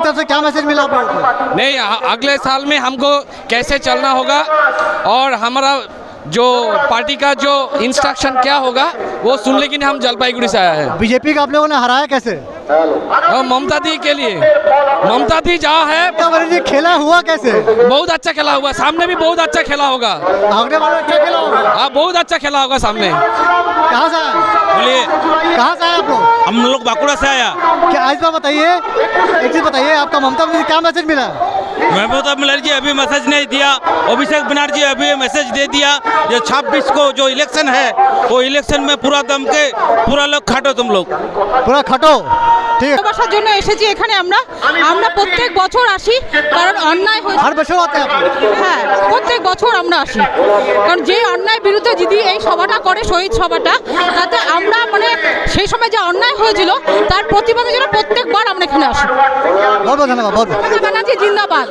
तरफ से क्या मैसेज मिला आप लोगों को? नहीं, अगले साल में हमको कैसे चलना होगा और हमारा जो पार्टी का जो इंस्ट्रक्शन क्या होगा वो सुनने के लिए हम जलपाईगुड़ी से आया है। बीजेपी का आप लोगों ने हराया कैसे? ममता दी के लिए। ममता दी जहाँ है, जी खेला हुआ कैसे? बहुत अच्छा खेला होगा, सामने भी बहुत अच्छा खेला होगा। आगने वाला अच्छा खेला होगा। हाँ, बहुत अच्छा खेला होगा सामने। कहाँ से आए? बोलिए, कहाँ से आए आप लोग? हम लोग बांकुड़ा से आया। क्या इस बार बताइए, एक चीज बताइए, आपका ममता बनर्जी क्या मैसेज मिला? ममता बनर्जी अभी मैसेज नहीं दिया, अभिषेक बनर्जी अभी मैसेज दे दिया। जो 26 को जो इलेक्शन है वो इलेक्शन में पूरा दम के पूरा लोग खाटो, तुम लोग पूरा খাটো। ঠিক আছে, ভালোবাসার জন্য এসেছি এখানে। আমরা প্রত্যেক বছর আসি, কারণ অন্যায় হয়েছে। हर বছর आते हैं आप? হ্যাঁ, প্রত্যেক বছর আমরা আসি, কারণ যে অন্যায় বিরুদ্ধে যদি এই সভাটা করে, শহীদ সভাটা, তাতে আমরা মানে সেই সময় যে অন্যায় হয়েছিল তার প্রতিবাদের জন্য প্রত্যেকবার আমরা এখানে আসি। बहुत बहुत धन्यवाद। बहुत মমতা ব্যানার্জি জিন্দাবাদ।